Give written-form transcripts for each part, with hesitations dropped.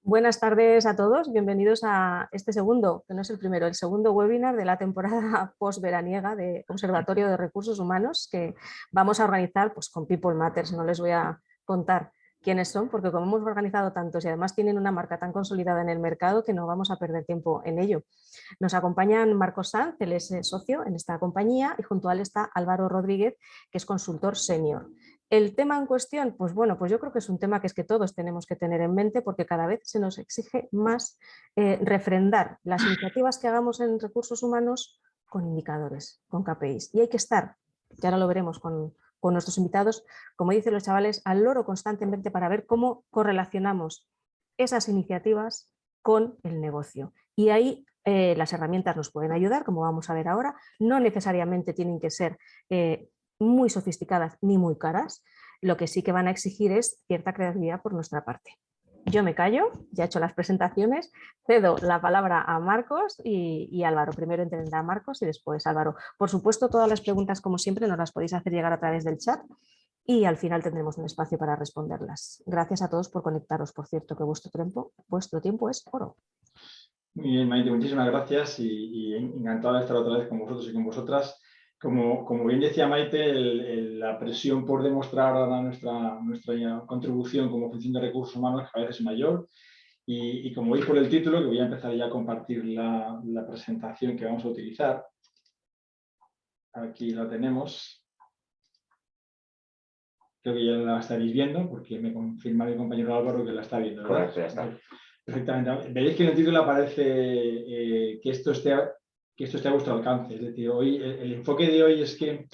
Buenas tardes a todos, bienvenidos a este segundo, que no es el primero, el segundo webinar de la temporada post-veraniega de Observatorio de Recursos Humanos que vamos a organizar pues, con People Matters. No les voy a contar quiénes son, porque como hemos organizado tantos y además tienen una marca tan consolidada en el mercado que no vamos a perder tiempo en ello. Nos acompañan Marcos Sanz, él es socio en esta compañía, y junto a él está Álvaro Rodríguez, que es consultor senior. El tema en cuestión, pues bueno, pues yo creo que es un tema que todos tenemos que tener en mente porque cada vez se nos exige más refrendar las iniciativas que hagamos en recursos humanos con indicadores, con KPIs. Y hay que estar, que ahora lo veremos con nuestros invitados, como dicen los chavales, al loro constantemente para ver cómo correlacionamos esas iniciativas con el negocio. Y ahí las herramientas nos pueden ayudar, como vamos a ver ahora, no necesariamente tienen que ser muy sofisticadas ni muy caras, lo que sí que van a exigir es cierta creatividad por nuestra parte. Yo me callo, ya he hecho las presentaciones, cedo la palabra a Marcos y Álvaro. Primero entenderá Marcos y después Álvaro. Por supuesto, todas las preguntas, como siempre, nos las podéis hacer llegar a través del chat y al final tendremos un espacio para responderlas. Gracias a todos por conectaros, por cierto, que vuestro tiempo es oro. Muy bien, Maite, muchísimas gracias y encantado de estar otra vez con vosotros y con vosotras. Como bien decía Maite, la presión por demostrar ahora nuestra contribución como función de recursos humanos cada vez es mayor y como veis por el título, que voy a empezar ya a compartir la presentación que vamos a utilizar. Aquí la tenemos. Creo que ya la estaréis viendo porque me confirma mi compañero Álvaro que la está viendo, ¿verdad? Correcto, ya está. Perfectamente. Veréis que en el título aparece que esto esté a vuestro alcance. Es decir, hoy, el enfoque de hoy es que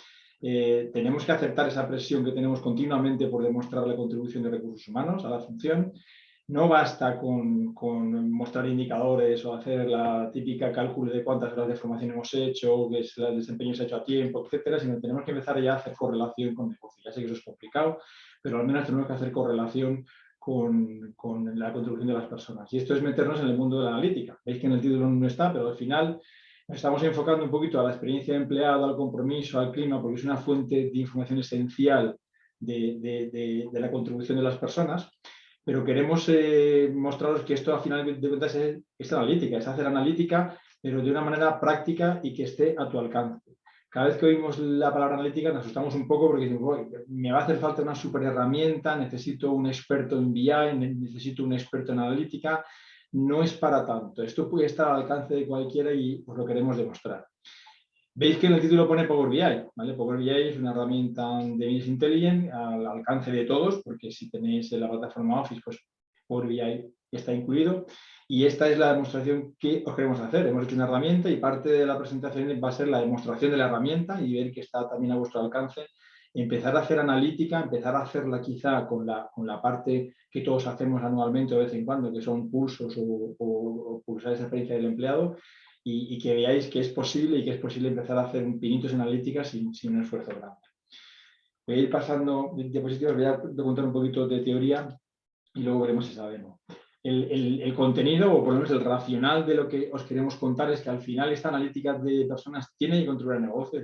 tenemos que aceptar esa presión que tenemos continuamente por demostrar la contribución de recursos humanos a la función. No basta con mostrar indicadores o hacer la típica cálculo de cuántas horas de formación hemos hecho, que el desempeño se ha hecho a tiempo, etcétera, sino que tenemos que empezar ya a hacer correlación con negocio. Ya sé que eso es complicado, pero al menos tenemos que hacer correlación con la contribución de las personas. Y esto es meternos en el mundo de la analítica. Veis que en el título no está, pero al final nos estamos enfocando un poquito a la experiencia de empleado, al compromiso, al clima, porque es una fuente de información esencial de la contribución de las personas. Pero queremos mostraros que esto, al final de cuentas, es analítica, es hacer analítica, pero de una manera práctica y que esté a tu alcance. Cada vez que oímos la palabra analítica nos asustamos un poco porque decimos, me va a hacer falta una super herramienta, necesito un experto en BI, necesito un experto en analítica. No es para tanto. Esto puede estar al alcance de cualquiera y os lo queremos demostrar. Veis que en el título pone Power BI, ¿vale? Power BI es una herramienta de Business Intelligence al alcance de todos, porque si tenéis la plataforma Office, pues Power BI está incluido. Y esta es la demostración que os queremos hacer. Hemos hecho una herramienta y parte de la presentación va a ser la demostración de la herramienta y ver que está también a vuestro alcance. Empezar a hacer analítica, empezar a hacerla quizá con la parte que todos hacemos anualmente o de vez en cuando, que son pulsos o pulsar esa experiencia del empleado, y que veáis que es posible y que es posible empezar a hacer pinitos analíticas sin un esfuerzo grande. Voy a ir pasando diapositivas, voy a contar un poquito de teoría y luego veremos si sabemos. El contenido, o por lo menos el racional de lo que os queremos contar, es que al final esta analítica de personas tiene que contribuir al negocio,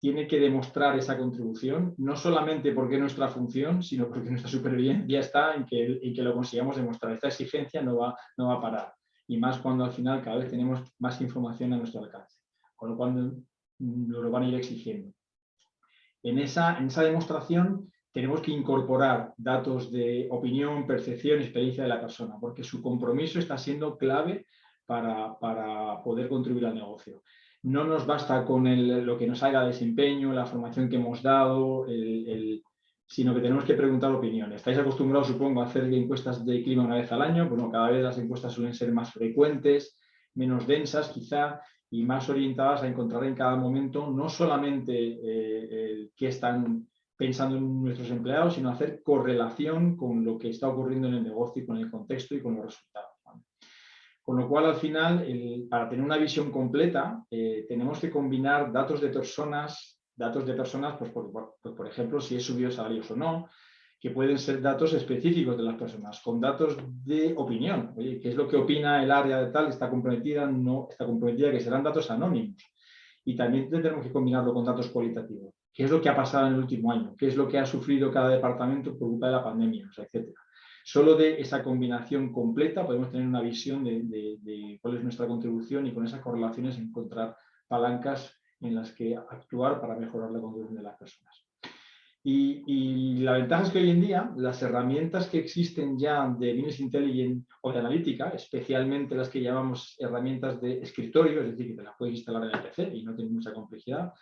tiene que demostrar esa contribución, no solamente porque es nuestra función, sino porque nuestra supervivencia está en que lo consigamos demostrar. Esta exigencia no va a parar. Y más cuando al final cada vez tenemos más información a nuestro alcance. Con lo cual nos lo van a ir exigiendo. En esa demostración tenemos que incorporar datos de opinión, percepción y experiencia de la persona, porque su compromiso está siendo clave para poder contribuir al negocio. No nos basta con lo que nos haga desempeño, la formación que hemos dado, sino que tenemos que preguntar opinión. Estáis acostumbrados, supongo, a hacer encuestas de clima una vez al año. Bueno, cada vez las encuestas suelen ser más frecuentes, menos densas quizá, y más orientadas a encontrar en cada momento no solamente qué están pensando en nuestros empleados, sino hacer correlación con lo que está ocurriendo en el negocio y con el contexto y con los resultados. ¿Vale? Con lo cual, al final, para tener una visión completa, tenemos que combinar datos de personas, pues, por ejemplo, si he subido salarios o no, que pueden ser datos específicos de las personas, con datos de opinión. Oye, ¿qué es lo que opina el área de tal? ¿Está comprometida? ¿No está comprometida? Que serán datos anónimos. Y también tendremos que combinarlo con datos cualitativos. qué es lo que ha pasado en el último año, qué es lo que ha sufrido cada departamento por culpa de la pandemia, o sea, etc. Solo de esa combinación completa podemos tener una visión de cuál es nuestra contribución y con esas correlaciones encontrar palancas en las que actuar para mejorar la contribución de las personas. Y la ventaja es que hoy en día las herramientas que existen ya de Business Intelligence o de analítica, especialmente las que llamamos herramientas de escritorio, es decir, que te las puedes instalar en el PC y no tienen mucha complejidad,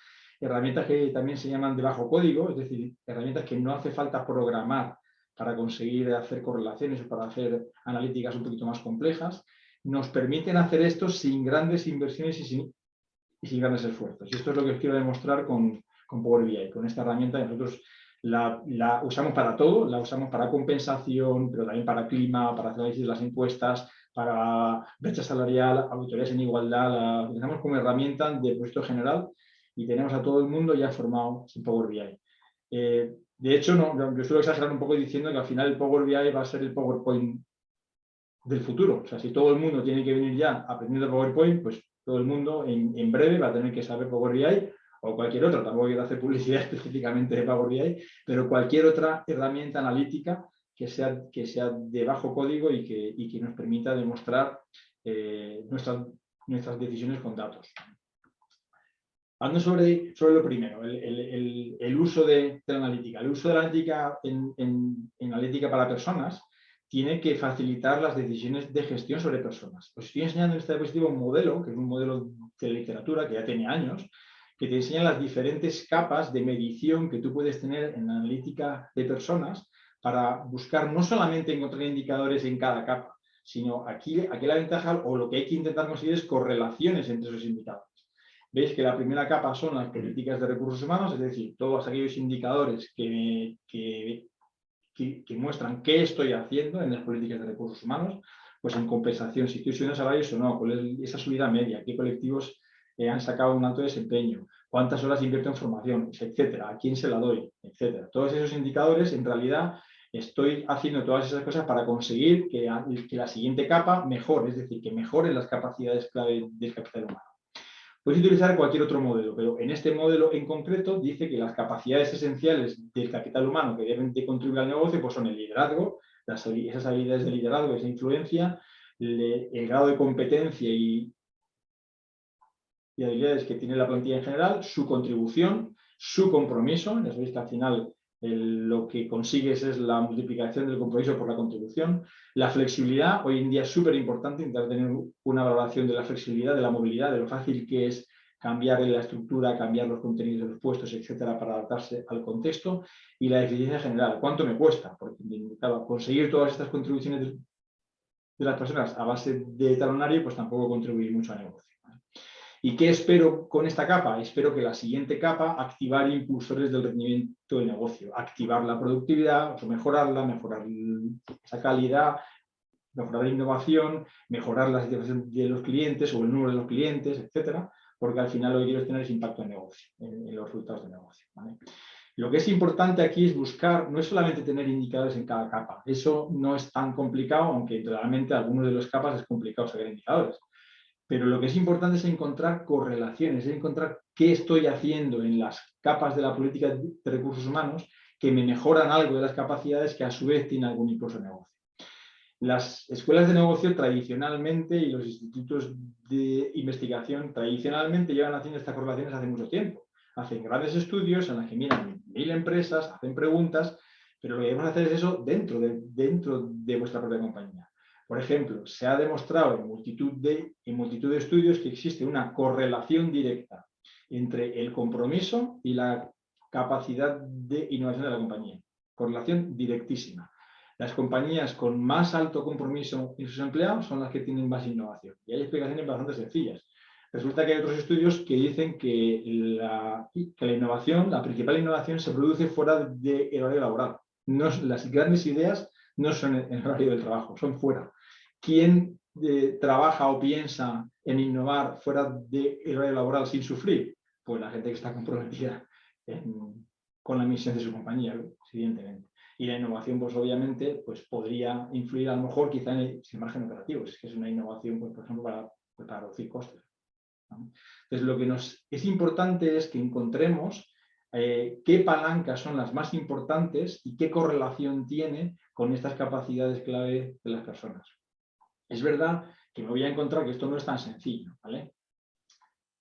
herramientas que también se llaman de bajo código, es decir, herramientas que no hace falta programar para conseguir hacer correlaciones o para hacer analíticas un poquito más complejas, nos permiten hacer esto sin grandes inversiones y sin grandes esfuerzos. Y esto es lo que os quiero demostrar con Power BI, con esta herramienta. Nosotros la usamos para todo, la usamos para compensación, pero también para clima, para hacer análisis de las encuestas, para brecha salarial, auditorías en igualdad, la utilizamos como herramienta de puesto general y tenemos a todo el mundo ya formado en Power BI. De hecho, yo suelo exagerar un poco diciendo que al final el Power BI va a ser el PowerPoint del futuro. O sea, si todo el mundo tiene que venir ya aprendiendo PowerPoint, pues todo el mundo en breve va a tener que saber Power BI o cualquier otra. Tampoco quiero hacer publicidad específicamente de Power BI, pero cualquier otra herramienta analítica que sea de bajo código y que nos permita demostrar nuestras decisiones con datos. Hablando sobre lo primero, el uso de la analítica. El uso de la analítica en analítica para personas tiene que facilitar las decisiones de gestión sobre personas. Os estoy enseñando en esta diapositiva un modelo, que es un modelo de literatura que ya tiene años, que te enseña las diferentes capas de medición que tú puedes tener en la analítica de personas para buscar no solamente encontrar indicadores en cada capa, sino aquí la ventaja o lo que hay que intentar conseguir es correlaciones entre esos indicadores. Veis que la primera capa son las políticas de recursos humanos, es decir, todos aquellos indicadores que muestran qué estoy haciendo en las políticas de recursos humanos, pues en compensación, si estoy subiendo salarios o no, cuál es esa subida media, qué colectivos han sacado un alto desempeño, cuántas horas invierto en formación, etcétera, a quién se la doy, etcétera. Todos esos indicadores, en realidad, estoy haciendo todas esas cosas para conseguir que la siguiente capa mejore, es decir, que mejoren las capacidades clave del capital humano. Puedes utilizar cualquier otro modelo, pero en este modelo en concreto dice que las capacidades esenciales del capital humano que deben de contribuir al negocio pues son el liderazgo, esas habilidades de liderazgo, esa influencia, el grado de competencia y habilidades que tiene la plantilla en general, su contribución, su compromiso. Ya sabéis que al final lo que consigues es la multiplicación del compromiso por la contribución. La flexibilidad, hoy en día es súper importante intentar tener una valoración de la flexibilidad, de la movilidad, de lo fácil que es cambiar la estructura, cambiar los contenidos de los puestos, etcétera, para adaptarse al contexto. Y la eficiencia general, ¿cuánto me cuesta? Porque claro, conseguir todas estas contribuciones de las personas a base de talonario, pues tampoco contribuye mucho al negocio. ¿Y qué espero con esta capa? Espero que la siguiente capa, activar impulsores del rendimiento del negocio, activar la productividad, o mejorarla, mejorar esa calidad, mejorar la innovación, mejorar la situación de los clientes o el número de los clientes, etcétera, porque al final lo que quiero es tener ese impacto en negocio, en los resultados de negocio. ¿Vale? Lo que es importante aquí es buscar, no es solamente tener indicadores en cada capa, eso no es tan complicado, aunque realmente algunos de las capas es complicado sacar indicadores. Pero lo que es importante es encontrar correlaciones, es encontrar qué estoy haciendo en las capas de la política de recursos humanos que me mejoran algo de las capacidades que a su vez tienen algún impulso de negocio. Las escuelas de negocio tradicionalmente y los institutos de investigación tradicionalmente llevan haciendo estas correlaciones hace mucho tiempo. Hacen grandes estudios en los que miran 1000 empresas, hacen preguntas, pero lo que debemos hacer es eso dentro de vuestra propia compañía. Por ejemplo, se ha demostrado en multitud de estudios que existe una correlación directa entre el compromiso y la capacidad de innovación de la compañía. Correlación directísima. Las compañías con más alto compromiso en sus empleados son las que tienen más innovación. Y hay explicaciones bastante sencillas. Resulta que hay otros estudios que dicen que la innovación, la principal innovación, se produce fuera del horario laboral. Las grandes ideas no son en el horario del trabajo, son fuera. ¿Quién trabaja o piensa en innovar fuera del horario laboral sin sufrir? Pues la gente que está comprometida con la misión de su compañía, evidentemente. Y la innovación, pues obviamente, pues podría influir a lo mejor quizá en el margen operativo, es que es una innovación, pues, por ejemplo, para reducir costes, ¿no? Entonces, lo que nos es importante es que encontremos qué palancas son las más importantes y qué correlación tiene con estas capacidades clave de las personas. Es verdad que me voy a encontrar que esto no es tan sencillo, ¿vale?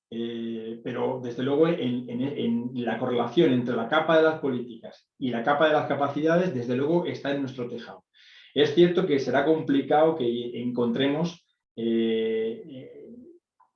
Pero desde luego en la correlación entre la capa de las políticas y la capa de las capacidades, desde luego está en nuestro tejado. Es cierto que será complicado que encontremos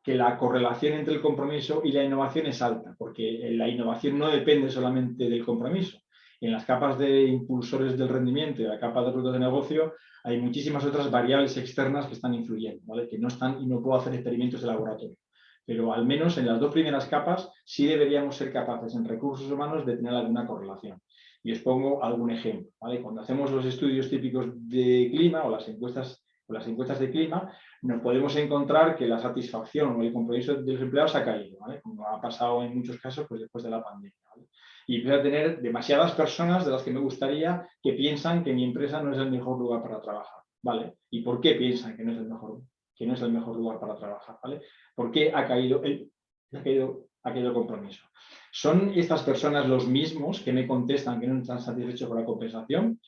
que la correlación entre el compromiso y la innovación es alta, porque la innovación no depende solamente del compromiso. En las capas de impulsores del rendimiento y la capa de productos de negocio hay muchísimas otras variables externas que están influyendo, ¿vale? Que no están y no puedo hacer experimentos de laboratorio. Pero al menos en las dos primeras capas sí deberíamos ser capaces en recursos humanos de tener alguna correlación. Y os pongo algún ejemplo, ¿vale? Cuando hacemos los estudios típicos de clima o las encuestas de clima, nos podemos encontrar que la satisfacción o el compromiso de los empleados ha caído, ¿vale? Como ha pasado en muchos casos pues después de la pandemia, ¿vale? Y empiezo a tener demasiadas personas de las que me gustaría que piensan que mi empresa no es el mejor lugar para trabajar, ¿vale? ¿Y por qué piensan que no es el mejor lugar para trabajar, ¿vale? ¿Por qué ha caído el compromiso? ¿Son estas personas los mismos que me contestan que no están satisfechos con la compensación?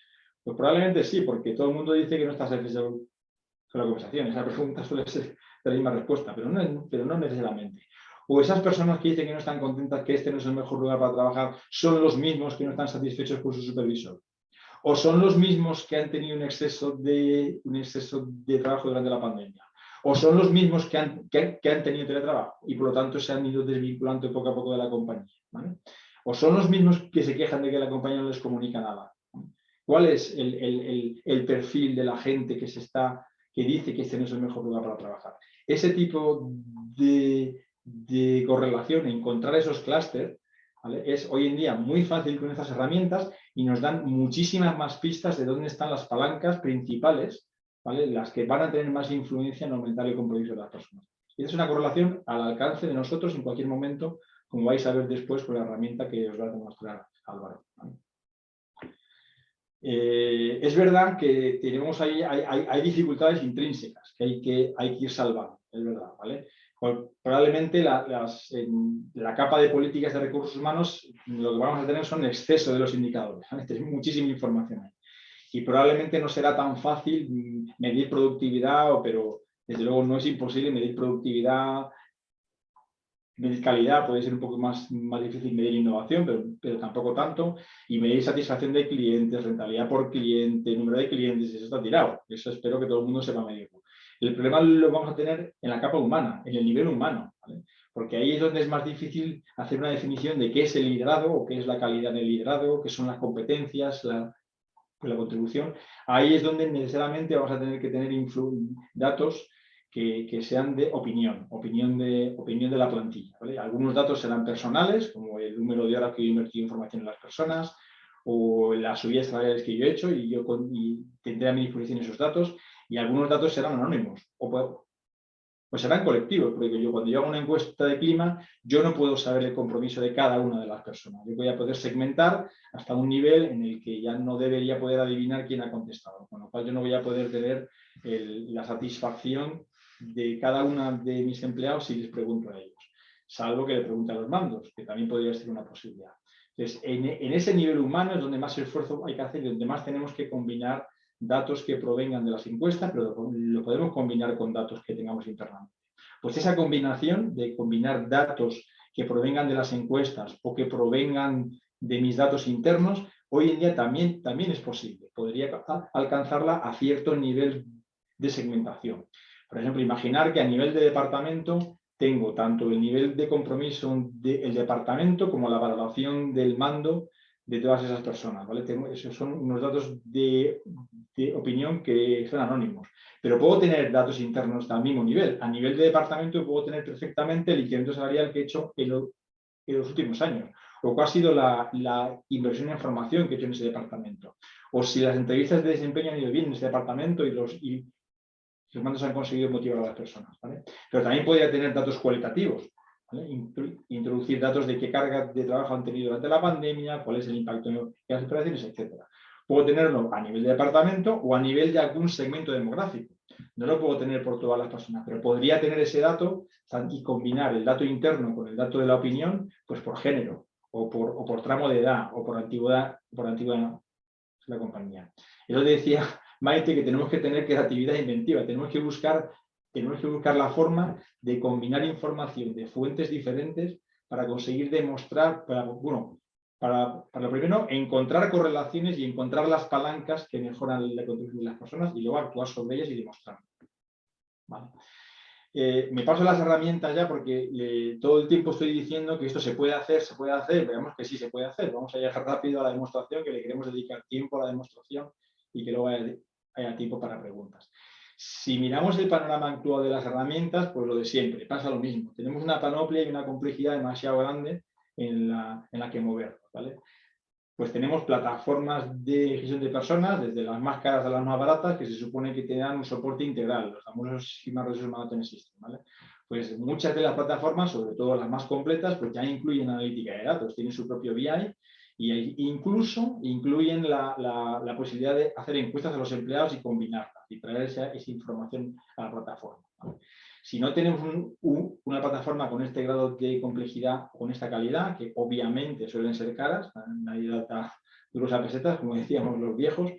Pues probablemente sí, porque todo el mundo dice que no está satisfecho con la conversación. Esa pregunta suele ser la misma respuesta, pero no necesariamente. O esas personas que dicen que no están contentas, que este no es el mejor lugar para trabajar, son los mismos que no están satisfechos con su supervisor. O son los mismos que han tenido un exceso de trabajo durante la pandemia. O son los mismos que han tenido teletrabajo y por lo tanto se han ido desvinculando poco a poco de la compañía, ¿vale? O son los mismos que se quejan de que la compañía no les comunica nada. ¿Cuál es el perfil de la gente que dice que este no es el mejor lugar para trabajar? Ese tipo de correlación, encontrar esos clústeres, ¿vale? Es hoy en día muy fácil con estas herramientas y nos dan muchísimas más pistas de dónde están las palancas principales, ¿vale? Las que van a tener más influencia en aumentar el compromiso de las personas. Y es una correlación al alcance de nosotros en cualquier momento, como vais a ver después con la herramienta que os va a demostrar Álvaro, ¿vale? Es verdad que tenemos hay dificultades intrínsecas que hay que ir salvando, es verdad, ¿vale? Probablemente en la capa de políticas de recursos humanos lo que vamos a tener son exceso de los indicadores, ¿vale? Tenemos muchísima información ahí. Y probablemente no será tan fácil medir productividad, pero desde luego no es imposible medir productividad. Medir calidad puede ser un poco más difícil medir innovación, pero tampoco tanto. Y medir satisfacción de clientes, rentabilidad por cliente, número de clientes, eso está tirado. Eso espero que todo el mundo sepa medirlo. El problema lo vamos a tener en la capa humana, en el nivel humano, ¿vale? Porque ahí es donde es más difícil hacer una definición de qué es el liderazgo o qué es la calidad en el liderazgo, qué son las competencias, la contribución. Ahí es donde necesariamente vamos a tener que tener datos que sean de opinión de la plantilla, ¿vale? Algunos datos serán personales, como el número de horas que yo he invertido en formación en las personas, o las subidas salariales que yo he hecho, y tendré a mi disposición esos datos, y algunos datos serán anónimos, o serán colectivos, porque cuando yo hago una encuesta de clima, yo no puedo saber el compromiso de cada una de las personas. Yo voy a poder segmentar hasta un nivel en el que ya no debería poder adivinar quién ha contestado, con lo cual yo no voy a poder tener la satisfacción de cada uno de mis empleados si les pregunto a ellos, salvo que le pregunte a los mandos, que también podría ser una posibilidad. Entonces, en ese nivel humano es donde más esfuerzo hay que hacer y donde más tenemos que combinar datos que provengan de las encuestas, pero lo podemos combinar con datos que tengamos internamente. Pues esa combinación de combinar datos que provengan de las encuestas o que provengan de mis datos internos, hoy en día también es posible. Podría alcanzarla a cierto nivel de segmentación. Por ejemplo, imaginar que a nivel de departamento tengo tanto el nivel de compromiso del departamento como la valoración del mando de todas esas personas, ¿vale? Esos son unos datos de opinión que son anónimos. Pero puedo tener datos internos al mismo nivel. A nivel de departamento puedo tener perfectamente el incremento salarial que he hecho en los últimos años. O cuál ha sido la inversión en formación que he hecho en ese departamento. O si las entrevistas de desempeño han ido bien en ese departamento y los mandos han conseguido motivar a las personas, ¿vale? Pero también podría tener datos cualitativos, ¿vale? Introducir datos de qué carga de trabajo han tenido durante la pandemia, cuál es el impacto en las operaciones, etc. Puedo tenerlo a nivel de departamento o a nivel de algún segmento demográfico. No lo puedo tener por todas las personas, pero podría tener ese dato y combinar el dato interno con el dato de la opinión, pues por género, o por tramo de edad, o por antigüedad de la compañía. Yo decía, Maite, que tenemos que tener creatividad e inventiva, tenemos que buscar la forma de combinar información de fuentes diferentes para conseguir demostrar, para lo primero, encontrar correlaciones y encontrar las palancas que mejoran la conducta de las personas y luego actuar sobre ellas y demostrarlo. ¿Vale? Me paso las herramientas ya porque todo el tiempo estoy diciendo que esto se puede hacer, veamos que sí se puede hacer. Vamos a llegar rápido a la demostración, que le queremos dedicar tiempo a la demostración y que luego haya tiempo para preguntas. Si miramos el panorama actual de las herramientas, pues lo de siempre, pasa lo mismo. Tenemos una panoplia y una complejidad demasiado grande en la que movernos, ¿vale? Pues tenemos plataformas de gestión de personas, desde las más caras a las más baratas, que se supone que te dan un soporte integral, los famosos Human Resource Management System, ¿vale? Pues muchas de las plataformas, sobre todo las más completas, pues ya incluyen analítica de datos, tienen su propio BI e incluso incluyen la posibilidad de hacer encuestas a los empleados y combinarlas y traer esa información a la plataforma, ¿vale? Si no tenemos una plataforma con este grado de complejidad, con esta calidad, que obviamente suelen ser caras, nadie da duros a pesetas, como decíamos los viejos,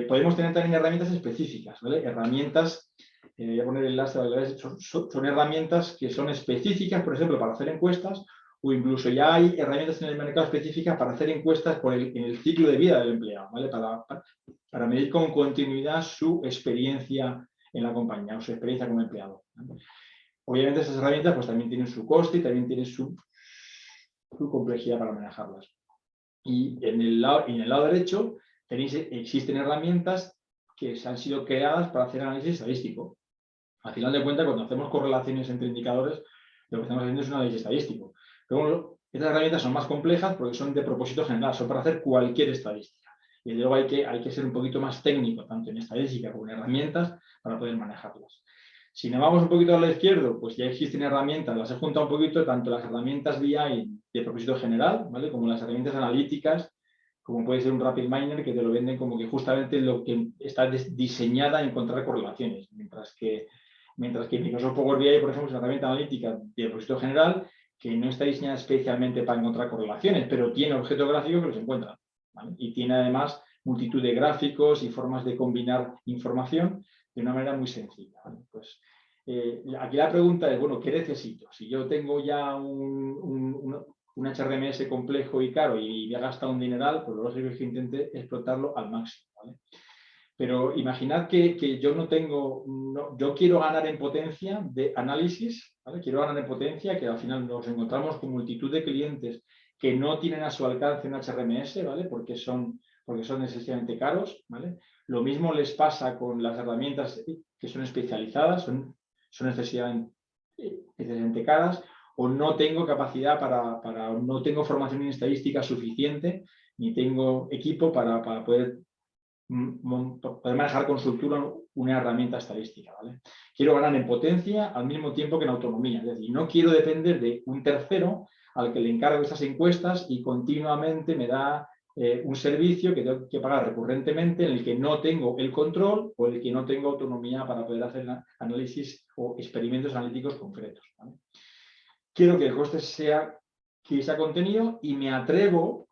podemos tener también herramientas específicas, ¿vale? Herramientas, voy a poner el enlace, son herramientas que son específicas, por ejemplo, para hacer encuestas, o incluso ya hay herramientas en el mercado específicas para hacer encuestas en el ciclo de vida del empleado, ¿vale? Para medir con continuidad su experiencia en la compañía o su experiencia como empleado. Obviamente esas herramientas pues, también tienen su coste y también tienen su complejidad para manejarlas. Y en el lado derecho existen herramientas que han sido creadas para hacer análisis estadístico. Al final de cuentas, cuando hacemos correlaciones entre indicadores, lo que estamos haciendo es un análisis estadístico. Pero bueno, estas herramientas son más complejas porque son de propósito general, son para hacer cualquier estadística. Y luego hay que ser un poquito más técnico, tanto en estadística como en herramientas, para poder manejarlas. Si nos vamos un poquito a la izquierda, pues ya existen herramientas, las he juntado un poquito, tanto las herramientas BI de propósito general, ¿vale? Como las herramientas analíticas, como puede ser un RapidMiner, que te lo venden como que justamente lo que está diseñada a encontrar correlaciones, mientras que Microsoft Power BI, por ejemplo, es una herramienta analítica de propósito general que no está diseñada especialmente para encontrar correlaciones, pero tiene objetos gráficos que los encuentran, ¿vale? Y tiene además multitud de gráficos y formas de combinar información de una manera muy sencilla, ¿vale? Pues, aquí la pregunta es, bueno, ¿qué necesito? Si yo tengo ya un HRMS complejo y caro y me ha gastado un dineral, pues lo lógico es que intente explotarlo al máximo, ¿vale? Pero imaginad que yo yo quiero ganar en potencia de análisis, ¿vale? Quiero ganar en potencia, que al final nos encontramos con multitud de clientes que no tienen a su alcance un HRMS, ¿vale? Porque son excesivamente caros, ¿vale? Lo mismo les pasa con las herramientas que son especializadas, son excesivamente caras, o no tengo capacidad no tengo formación en estadística suficiente, ni tengo equipo para poder manejar con soltura una herramienta estadística, ¿vale? Quiero ganar en potencia al mismo tiempo que en autonomía, es decir, no quiero depender de un tercero al que le encargo estas encuestas y continuamente me da un servicio que tengo que pagar recurrentemente en el que no tengo el control o en el que no tengo autonomía para poder hacer análisis o experimentos analíticos concretos, ¿vale? Quiero que el coste sea contenido y me atrevo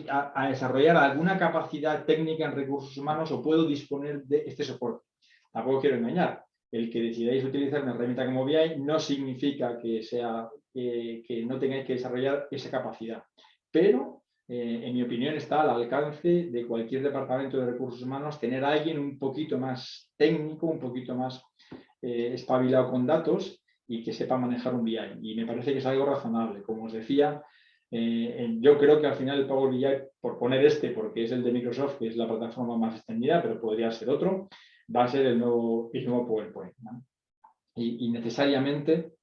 a desarrollar alguna capacidad técnica en recursos humanos o puedo disponer de este soporte. Tampoco quiero engañar. El que decidáis utilizar una herramienta como BI no significa que no tengáis que desarrollar esa capacidad. Pero, en mi opinión, está al alcance de cualquier departamento de recursos humanos tener a alguien un poquito más técnico, un poquito más espabilado con datos y que sepa manejar un BI. Y me parece que es algo razonable. Como os decía, yo creo que al final el Power BI, por poner porque es el de Microsoft, que es la plataforma más extendida, pero podría ser otro, va a ser el nuevo PowerPoint, ¿no? Y necesariamente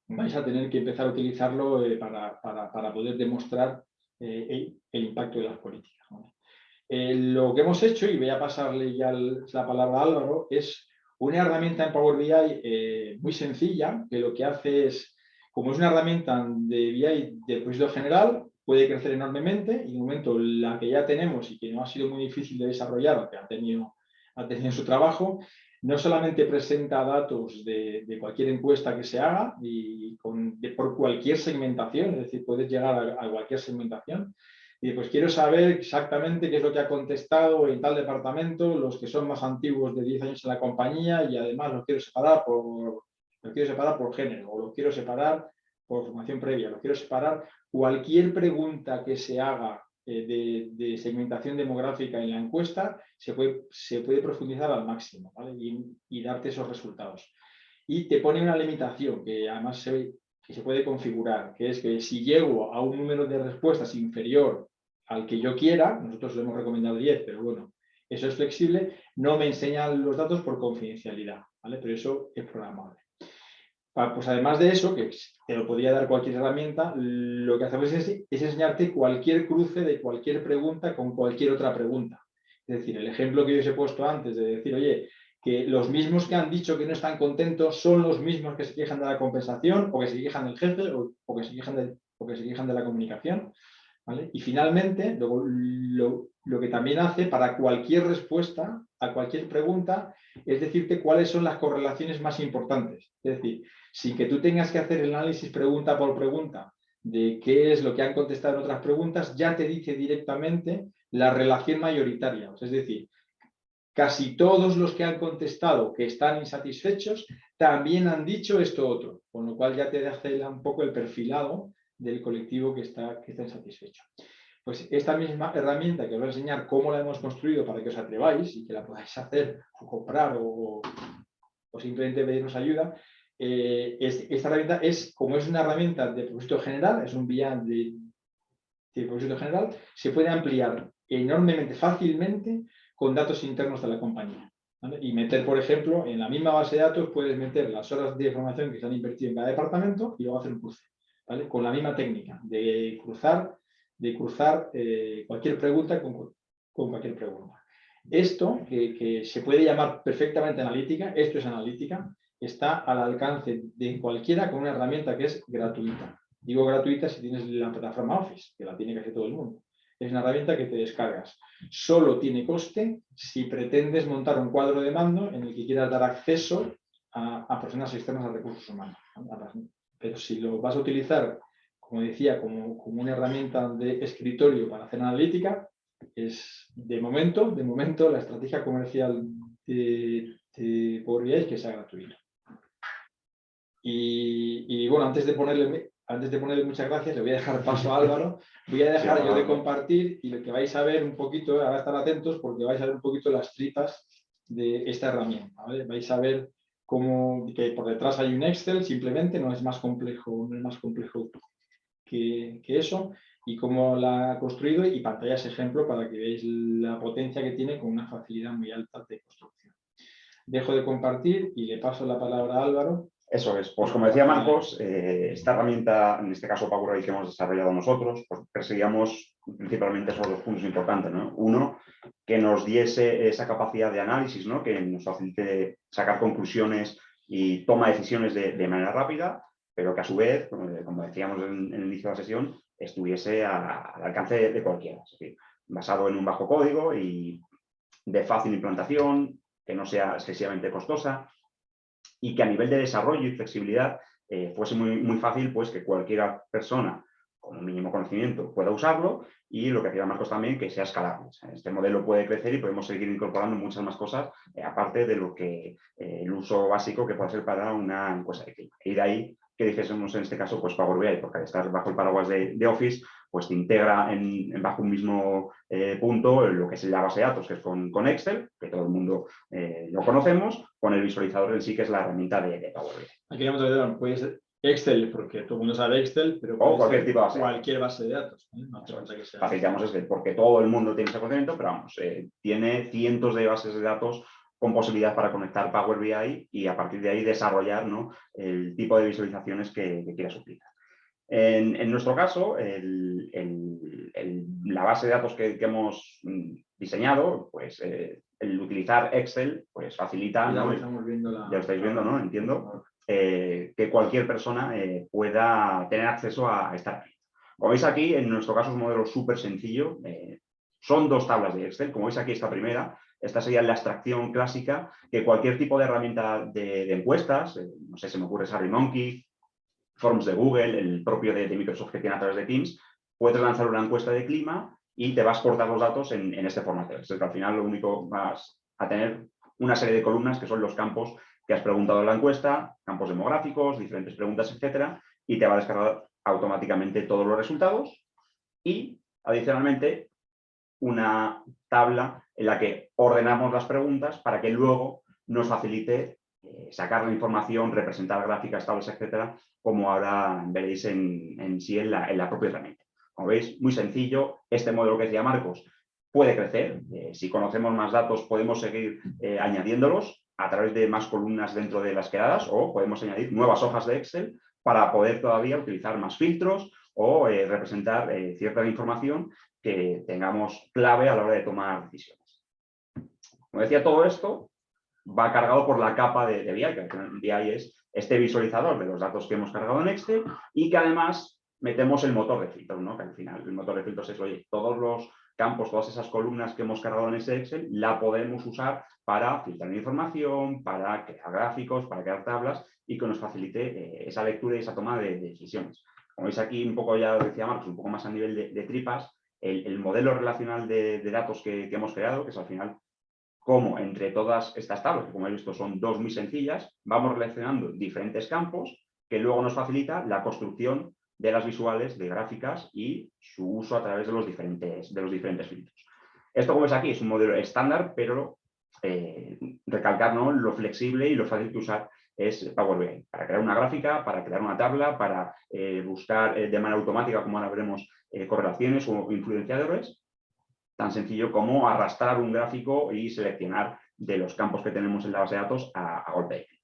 vais a tener que empezar a utilizarlo para poder demostrar el impacto de las políticas, ¿no? Lo que hemos hecho, y voy a pasarle ya la palabra a Álvaro, es una herramienta en Power BI muy sencilla, que lo que hace es, como es una herramienta de BI de propósito general, puede crecer enormemente y en un momento la que ya tenemos y que no ha sido muy difícil de desarrollar, que ha tenido su trabajo, no solamente presenta datos de cualquier encuesta que se haga por cualquier segmentación, es decir, puedes llegar a cualquier segmentación. Y pues quiero saber exactamente qué es lo que ha contestado en tal departamento, los que son más antiguos de 10 años en la compañía, y además los quiero separar por género, o los quiero separar por formación previa, los quiero separar. Cualquier pregunta que se haga de segmentación demográfica en la encuesta se puede profundizar al máximo, ¿vale? y darte esos resultados. Y te pone una limitación que además que se puede configurar, que es que si llego a un número de respuestas inferior al que yo quiera, nosotros le hemos recomendado 10, pero bueno, eso es flexible, no me enseñan los datos por confidencialidad, ¿vale? Pero eso es programable. Pues además de eso, que te lo podría dar cualquier herramienta, lo que hacemos es enseñarte cualquier cruce de cualquier pregunta con cualquier otra pregunta. Es decir, el ejemplo que yo os he puesto antes de decir, oye, que los mismos que han dicho que no están contentos son los mismos que se quejan de la compensación, o que se quejan del jefe, o que se quejan de la comunicación, ¿vale? Y finalmente, luego, lo que también hace para cualquier respuesta a cualquier pregunta es decirte cuáles son las correlaciones más importantes. Es decir, sin que tú tengas que hacer el análisis pregunta por pregunta de qué es lo que han contestado en otras preguntas, ya te dice directamente la relación mayoritaria. Es decir, casi todos los que han contestado que están insatisfechos también han dicho esto otro, con lo cual ya te hace un poco el perfilado del colectivo que está insatisfecho. Pues esta misma herramienta que os voy a enseñar cómo la hemos construido para que os atreváis y que la podáis hacer o comprar o simplemente pedirnos ayuda, esta herramienta como es una herramienta de propósito general, es un BIAN de propósito general, se puede ampliar enormemente, fácilmente, con datos internos de la compañía, ¿vale? Y meter, por ejemplo, en la misma base de datos puedes meter las horas de formación que se han invertido en cada departamento y luego hacer un cruce, ¿vale? Con la misma técnica de cruzar cualquier pregunta con cualquier pregunta. Esto, que se puede llamar perfectamente analítica, esto es analítica, está al alcance de cualquiera con una herramienta que es gratuita. Digo gratuita si tienes la plataforma Office, que la tiene casi todo el mundo. Es una herramienta que te descargas. Solo tiene coste si pretendes montar un cuadro de mando en el que quieras dar acceso a personas externas a recursos humanos. Pero si lo vas a utilizar, como decía, como una herramienta de escritorio para hacer analítica, es de momento la estrategia comercial de Power BI es que sea gratuito. Y bueno, antes de ponerle muchas gracias, le voy a dejar paso a Álvaro. Voy a dejar yo de compartir y lo que vais a ver un poquito, ahora estar atentos porque vais a ver un poquito las tripas de esta herramienta, ¿vale? Vais a ver que por detrás hay un Excel, simplemente no es más complejo que eso, y cómo la ha construido, y pantallas ejemplo para que veáis la potencia que tiene con una facilidad muy alta de construcción. Dejo de compartir y le paso la palabra a Álvaro. Eso es, pues como decía Marcos, esta herramienta, en este caso Power BI que hemos desarrollado nosotros, pues perseguíamos principalmente esos dos puntos importantes, ¿no? Uno, que nos diese esa capacidad de análisis, ¿no? Que nos facilite sacar conclusiones y toma decisiones de manera rápida, pero que a su vez, como decíamos en el inicio de la sesión, estuviese al alcance de cualquiera. Es decir, basado en un bajo código y de fácil implantación, que no sea excesivamente costosa, y que a nivel de desarrollo y flexibilidad fuese muy fácil, pues, que cualquier persona con un mínimo conocimiento pueda usarlo, y lo que hacía Marcos también, que sea escalable. O sea, este modelo puede crecer y podemos seguir incorporando muchas más cosas, aparte de lo que el uso básico que puede ser para una encuesta de clima. Y de ahí que dijésemos en este caso, pues Power BI, porque al estar bajo el paraguas de Office, pues te integra bajo un mismo punto lo que es la base de datos, que es con Excel, que todo el mundo lo conocemos, con el visualizador en sí, que es la herramienta de Power BI. Aquí puede ser Excel, porque todo el mundo sabe Excel, pero o cualquier tipo de base. Cualquier base de datos. No hace falta que sea. Facilitamos Excel, porque todo el mundo tiene ese conocimiento, pero vamos, tiene cientos de bases de datos con posibilidad para conectar Power BI y a partir de ahí desarrollar, ¿no?, el tipo de visualizaciones que quieras utilizar. En nuestro caso, la base de datos que hemos diseñado, pues el utilizar Excel, pues facilita, ¿no? Ya lo estáis viendo, ¿no? Entiendo. Que cualquier persona pueda tener acceso a esta herramienta. Como veis aquí, en nuestro caso es un modelo súper sencillo. Son dos tablas de Excel. Como veis aquí, esta primera Esta sería la extracción clásica que cualquier tipo de herramienta de encuestas, no sé, se me ocurre SurveyMonkey, Forms de Google, el propio de Microsoft que tiene a través de Teams, puedes lanzar una encuesta de clima y te vas a exportar los datos en este formato. Es decir, que al final lo único vas a tener una serie de columnas que son los campos que has preguntado en la encuesta, campos demográficos, diferentes preguntas, etcétera, y te va a descargar automáticamente todos los resultados y, adicionalmente, una tabla en la que ordenamos las preguntas para que luego nos facilite sacar la información, representar gráficas, tablas, etcétera, como ahora veréis en sí en la propia herramienta. Como veis, muy sencillo. Este modelo que decía Marcos puede crecer. Si conocemos más datos, podemos seguir añadiéndolos a través de más columnas dentro de las quedadas, o podemos añadir nuevas hojas de Excel para poder todavía utilizar más filtros o representar cierta información que tengamos clave a la hora de tomar decisiones. Como decía, todo esto va cargado por la capa de BI, que BI es este visualizador de los datos que hemos cargado en Excel y que además metemos el motor de filtros, ¿no? Que al final el motor de filtros es, oye, todos los campos, todas esas columnas que hemos cargado en ese Excel, la podemos usar para filtrar información, para crear gráficos, para crear tablas y que nos facilite esa lectura y esa toma de decisiones. Como veis aquí, un poco ya lo decía Marcos, un poco más a nivel de tripas, el modelo relacional de datos que hemos creado, que es al final como entre todas estas tablas, que como he visto son dos muy sencillas, vamos relacionando diferentes campos que luego nos facilita la construcción de las visuales, de gráficas y su uso a través de los diferentes filtros. Esto, como ves aquí, es un modelo estándar, pero recalcar, ¿no?, lo flexible y lo fácil que usar es Power BI. Para crear una gráfica, para crear una tabla, para buscar de manera automática, como ahora veremos, correlaciones o influenciadores, tan sencillo como arrastrar un gráfico y seleccionar de los campos que tenemos en la base de datos a golpe de clic.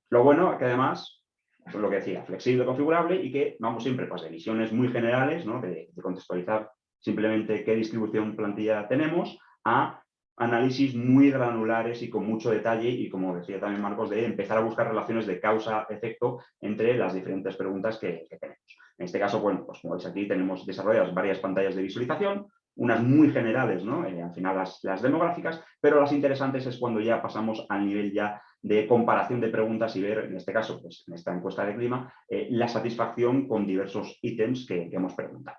Lo bueno es que además, eso es lo que decía, flexible, configurable y que vamos siempre pues, de visiones muy generales, ¿no?, de contextualizar simplemente qué distribución plantilla tenemos, a análisis muy granulares y con mucho detalle y, como decía también Marcos, de empezar a buscar relaciones de causa-efecto entre las diferentes preguntas que tenemos. En este caso, bueno, pues como veis aquí tenemos desarrolladas varias pantallas de visualización, unas muy generales, ¿no?, al final las demográficas, pero las interesantes es cuando ya pasamos al nivel ya de comparación de preguntas y ver, en este caso, pues en esta encuesta de clima, la satisfacción con diversos ítems que hemos preguntado.